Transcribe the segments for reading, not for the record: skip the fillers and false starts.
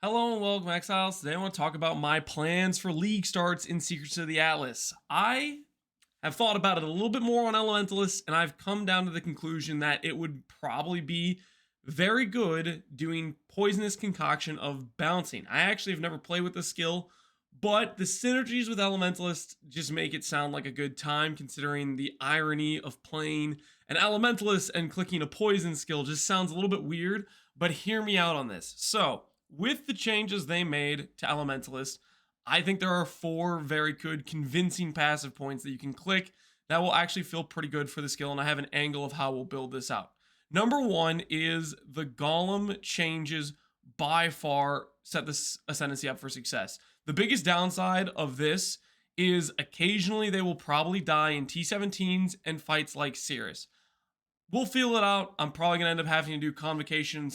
Hello and welcome, Exiles. Today I want to talk about my plans for league starts in Secrets of the Atlas. I have thought about it a little bit more on Elementalist, and I've come down to the conclusion that it would probably be very good doing Poisonous Concoction of Bouncing. I actually have never played with the skill, but the synergies with Elementalist just make it sound like a good time, considering the irony of playing an Elementalist and clicking a Poison skill just sounds a little bit weird, but hear me out on this. So, with the changes they made to Elementalist, I think there are four very good, convincing passive points that you can click that will actually feel pretty good for the skill, and I have an angle of how we'll build this out. Number one is the Golem changes by far set this ascendancy up for success. The biggest downside of this is occasionally they will probably die in T17s and fights like Cirrus. We'll feel it out. I'm probably gonna end up having to do convocation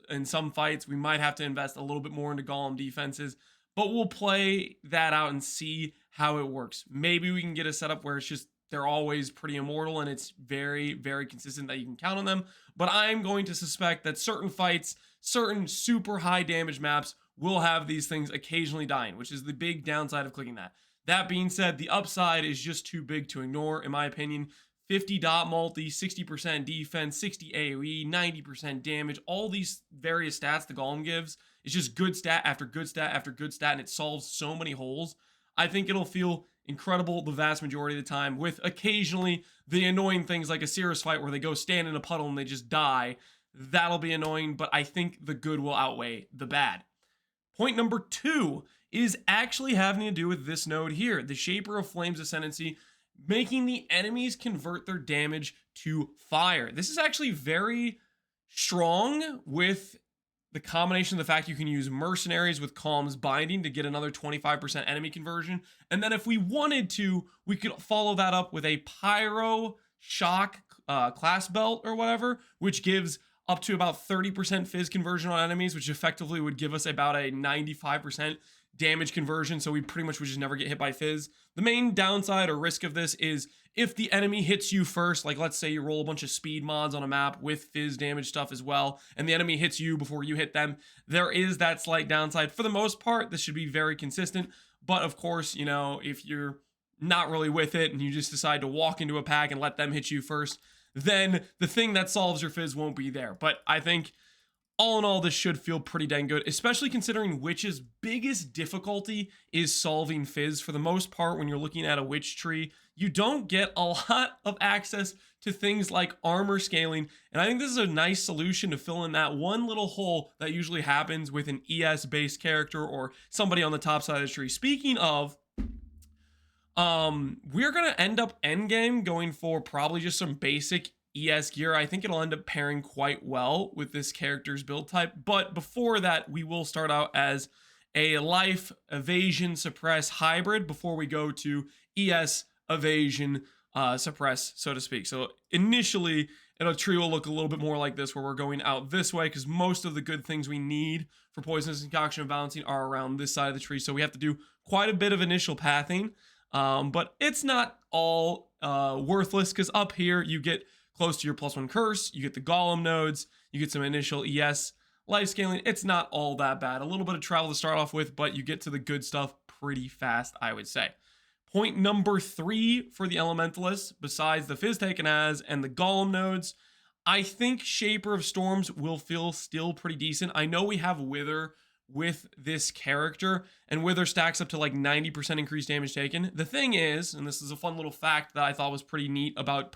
in some fights. We might have to invest a little bit more into golem defenses, but we'll play that out and see how it works. Maybe we can get a setup where it's just they're always pretty immortal and it's very, very consistent that you can count on them. But I'm going to suspect that certain fights, certain super high damage maps will have these things occasionally dying, which is the big downside of clicking that. That being said, the upside is just too big to ignore, in my opinion. 50 dot multi, 60% defense, 60 AoE, 90% damage, all these various stats the Golem gives. It's just good stat after good stat after good stat, and it solves so many holes. I think it'll feel incredible the vast majority of the time, with occasionally the annoying things like a Cirrus fight where they go stand in a puddle and they just die. That'll be annoying, but I think the good will outweigh the bad. Point number two is actually having to do with this node here, the Shaper of Flames Ascendancy, making the enemies convert their damage to fire. This is actually very strong with the combination of the fact you can use mercenaries with Calm's binding to get another 25% enemy conversion. And then if we wanted to, we could follow that up with a pyro shock class belt or whatever, which gives up to about 30% fizz conversion on enemies, which effectively would give us about a 95% damage conversion, so we pretty much would just never get hit by fizz. The main downside or risk of this is if the enemy hits you first, like let's say you roll a bunch of speed mods on a map with fizz damage stuff as well, and the enemy hits you before you hit them, there is that slight downside. For the most part, this should be very consistent, but of course, you know, if you're not really with it and you just decide to walk into a pack and let them hit you first, then the thing that solves your fizz won't be there. But I think all in all, this should feel pretty dang good, especially considering Witch's biggest difficulty is solving fizz. For the most part, when you're looking at a Witch tree, you don't get a lot of access to things like armor scaling, and I think this is a nice solution to fill in that one little hole that usually happens with an ES-based character or somebody on the top side of the tree. Speaking of, we're gonna end up endgame going for probably just some basic ES gear. I think it'll end up pairing quite well with this character's build type, but before that, we will start out as a life evasion suppress hybrid before we go to ES evasion suppress, so to speak. So initially, a tree will look a little bit more like this, where we're going out this way, because most of the good things we need for Poisonous Concoction and Balancing are around this side of the tree, so we have to do quite a bit of initial pathing. But it's not all worthless, because up here you get close to your +1 curse, you get the Golem nodes, you get some initial ES life scaling. It's not all that bad. A little bit of travel to start off with, but you get to the good stuff pretty fast, I would say. Point number three for the Elementalist, besides the fizz taken as and the Golem nodes, I think Shaper of Storms will feel still pretty decent. I know we have Wither with this character, and Wither stacks up to like 90% increased damage taken. The thing is, and this is a fun little fact that I thought was pretty neat about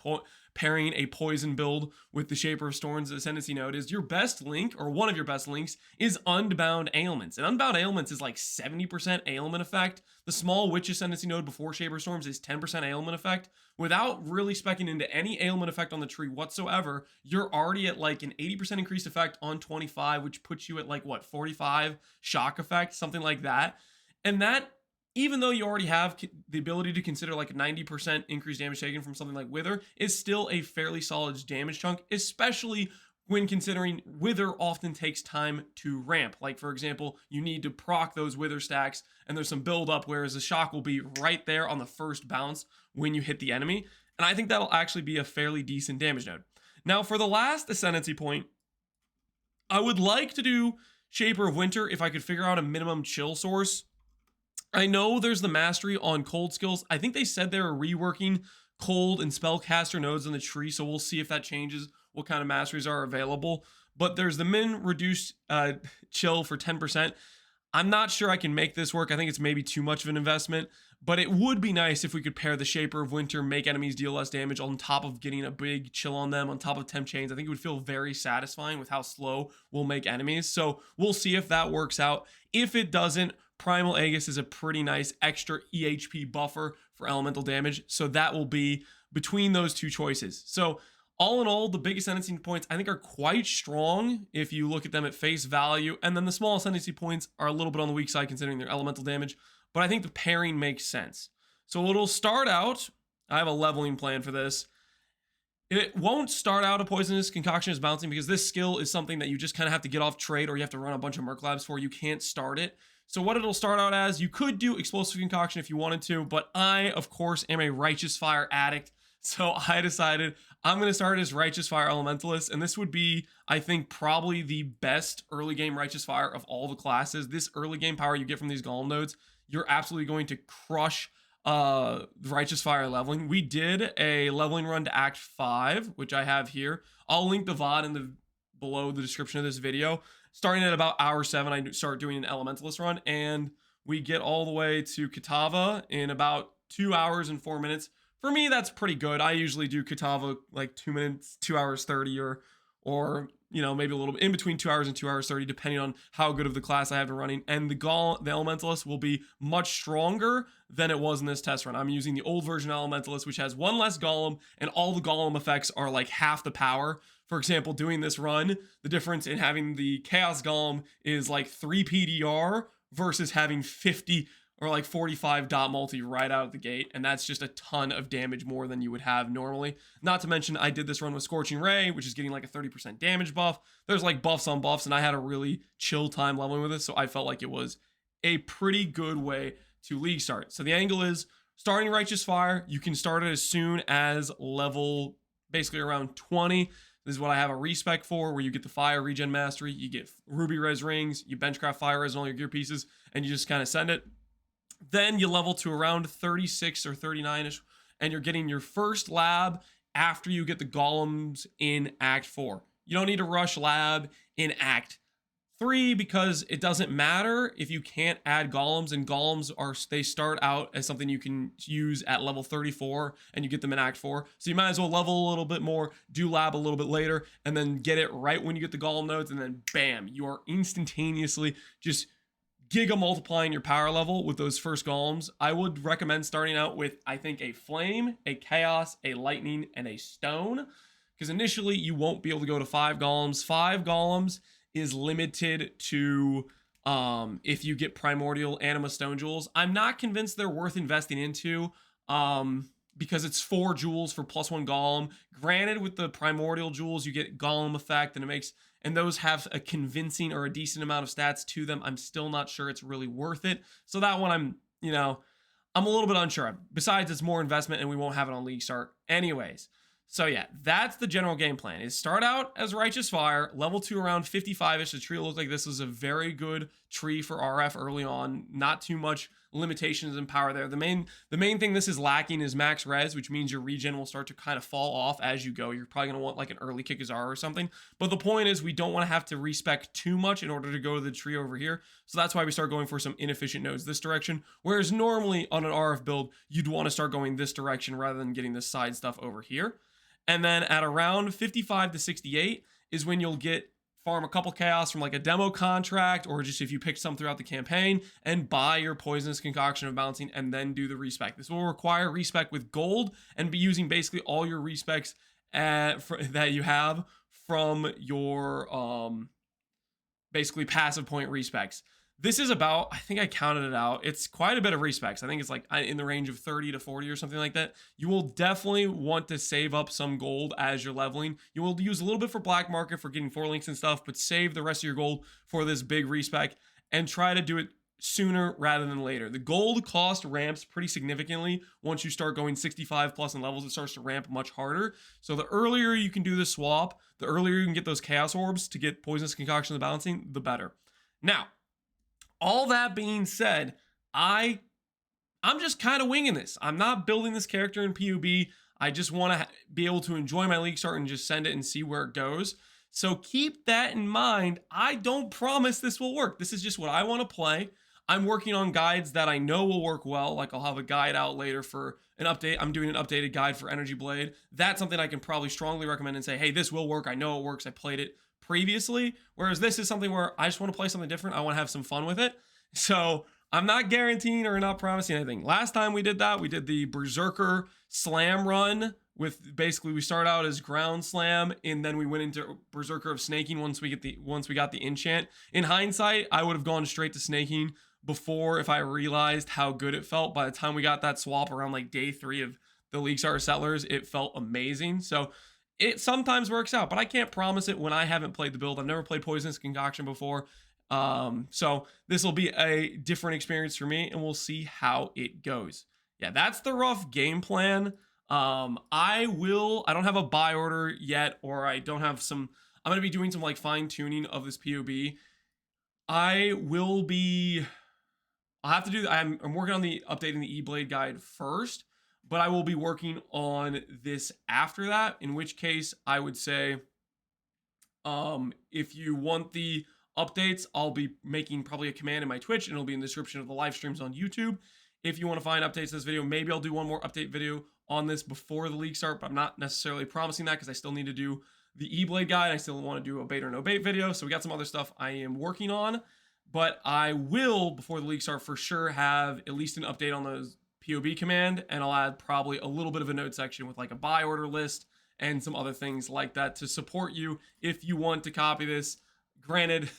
pairing a poison build with the Shaper of Storms Ascendancy node, is your best link, or one of your best links, is Unbound Ailments. And Unbound Ailments is like 70% ailment effect. The small Witch Ascendancy node before Shaper of Storms is 10% ailment effect. Without really specking into any ailment effect on the tree whatsoever, you're already at like an 80% increased effect on 25, which puts you at like, what, 45 shock effect, something like that. And that, even though you already have the ability to consider like a 90% increased damage taken from something like Wither, is still a fairly solid damage chunk, especially when considering Wither often takes time to ramp. Like, for example, you need to proc those Wither stacks, and there's some build up, whereas a shock will be right there on the first bounce when you hit the enemy. And I think that'll actually be a fairly decent damage node. Now, for the last Ascendancy point, I would like to do Shaper of Winter if I could figure out a minimum chill source. I know there's the mastery on cold skills. I think they said they were reworking cold and spellcaster nodes in the tree, so we'll see if that changes what kind of masteries are available. But there's the min reduced chill for 10%. I'm not sure I can make this work. I think it's maybe too much of an investment, but it would be nice if we could pair the Shaper of Winter, make enemies deal less damage on top of getting a big chill on them, on top of temp chains. I think it would feel very satisfying with how slow we'll make enemies. So we'll see if that works out. If it doesn't, Primal Aegis is a pretty nice extra EHP buffer for elemental damage. So that will be between those two choices. So all in all, the big ascendancy points I think are quite strong if you look at them at face value. And then the small ascendancy points are a little bit on the weak side considering their elemental damage. But I think the pairing makes sense. So it'll start out, I have a leveling plan for this. It won't start out a Poisonous Concoction as bouncing because this skill is something that you just kind of have to get off trade or you have to run a bunch of Merc Labs for. You can't start it. So what it'll start out as, you could do Explosive Concoction if you wanted to, but I, of course, am a Righteous Fire addict. So I decided I'm going to start as Righteous Fire Elementalist, and this would be, I think, probably the best early game Righteous Fire of all the classes. This early game power you get from these Golem nodes, you're absolutely going to crush the Righteous Fire leveling. We did a leveling run to Act 5, which I have here. I'll link the VOD in the below the description of this video. Starting at about hour 7, I start doing an Elementalist run, and we get all the way to Kitava in about 2 hours and 4 minutes. For me, that's pretty good. I usually do Kitava like 2 minutes, 2 hours 30, or you know, maybe a little bit in between 2 hours and 2 hours 30, depending on how good of the class I have running. And the Elementalist will be much stronger than it was in this test run. I'm using the old version Elementalist, which has one less Golem, and all the Golem effects are like half the power. For example, doing this run, the difference in having the Chaos Golem is like 3 PDR versus having 50 or like 45 dot multi right out of the gate, and that's just a ton of damage more than you would have normally. Not to mention, I did this run with Scorching Ray, which is getting like a 30% damage buff. There's like buffs on buffs, and I had a really chill time leveling with it, so I felt like it was a pretty good way to League start. So the angle is, starting Righteous Fire, you can start it as soon as level, basically around 20. This is what I have a respec for, where you get the Fire Regen Mastery, you get Ruby Res Rings, you Benchcraft Fire Res on all your gear pieces, and you just kind of send it. Then you level to around 36 or 39-ish, and you're getting your first lab after you get the Golems in Act 4. You don't need to rush lab in Act 3 because it doesn't matter if you can't add Golems, and Golems they start out as something you can use at level 34, and you get them in Act 4. So you might as well level a little bit more, do lab a little bit later, and then get it right when you get the Golem nodes, and then bam, you are instantaneously just giga multiplying your power level with those first Golems. I would recommend starting out with, I think, a Flame, a Chaos, a Lightning, and a Stone, because initially you won't be able to go to 5 Golems. 5 Golems is limited to if you get Primordial Anima Stone Jewels. I'm not convinced they're worth investing into because it's 4 jewels for +1 Golem. Granted, with the Primordial Jewels, you get Golem effect, and those have a convincing or a decent amount of stats to them. I'm still not sure it's really worth it. So that one, I'm a little bit unsure of. Besides, it's more investment, and we won't have it on League Start anyways. So yeah, that's the general game plan, is start out as Righteous Fire, level 2 around 55-ish. The tree looked like this was a very good tree for RF early on. Not too much limitations in power there. The main thing this is lacking is max res, which means your regen will start to kind of fall off as you go. You're probably going to want like an early Kikazara or something. But the point is, we don't want to have to respec too much in order to go to the tree over here. So that's why we start going for some inefficient nodes this direction. Whereas normally on an RF build, you'd want to start going this direction rather than getting this side stuff over here. And then at around 55 to 68 is when you'll farm a couple chaos from like a demo contract, or just if you pick some throughout the campaign, and buy your Poisonous Concoction of bouncing, and then do the respec. This will require respec with gold, and be using basically all your respecs that you have from your basically passive point respecs. This is about, I think I counted it out, it's quite a bit of respecs. I think it's like in the range of 30 to 40 or something like that. You will definitely want to save up some gold as you're leveling. You will use a little bit for black market for getting 4 links and stuff, but save the rest of your gold for this big respec, and try to do it sooner rather than later. The gold cost ramps pretty significantly once you start going 65 plus in levels. It starts to ramp much harder. So the earlier you can do the swap, the earlier you can get those chaos orbs to get Poisonous Concoction of balancing, the better. Now, all that being said, I'm just kind of winging this. I'm not building this character in PUB. I just want to be able to enjoy my League Start and just send it and see where it goes. So keep that in mind. I don't promise this will work. This is just what I want to play. I'm working on guides that I know will work well. Like I'll have a guide out later for an update. I'm doing an updated guide for Energy Blade. That's something I can probably strongly recommend and say, hey, this will work. I know it works. I played it previously. Whereas this is something where I just want to play something different. I want to have some fun with it. So I'm not guaranteeing or not promising anything. Last time we did that, we did the Berserker Slam run with basically we start out as Ground Slam and then we went into Berserker of Snaking once we got the enchant. In hindsight, I would have gone straight to Snaking before if I realized how good it felt. By the time we got that swap around like day 3 of the Leaguestart Settlers, it felt amazing. So it sometimes works out, but I can't promise it when I haven't played the build. I've never played Poisonous Concoction before. So this will be a different experience for me and we'll see how it goes. Yeah, that's the rough game plan. I don't have a buy order yet, or I'm going to be doing some like fine tuning of this POB. I'll have to do, I'm working on updating the E-Blade guide first, but I will be working on this after that, in which case I would say, if you want the updates, I'll be making probably a command in my Twitch and it'll be in the description of the live streams on YouTube. If you want to find updates to this video, maybe I'll do one more update video on this before the league start, but I'm not necessarily promising that because I still need to do the E-Blade guide. I still want to do a bait or no bait video. So we got some other stuff I am working on, but I will, before the league start, for sure have at least an update on those POB command, and I'll add probably a little bit of a note section with like a buy order list and some other things like that to support you if you want to copy this. Granted,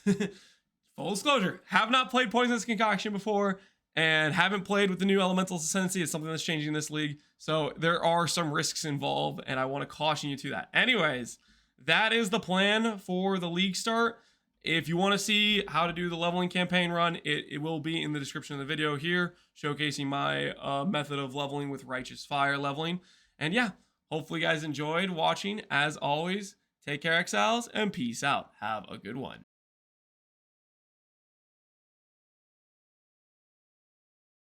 full disclosure, have not played Poisonous Concoction before and haven't played with the new Elementalist ascendancy. It's something that's changing this league, so there are some risks involved and I want to caution you to that. Anyways, that is the plan for the league start. If you want to see how to do the leveling campaign run, it will be in the description of the video here, showcasing my method of leveling with Righteous Fire leveling. And yeah, hopefully you guys enjoyed watching. As always, take care, Exiles, and peace out. Have a good one.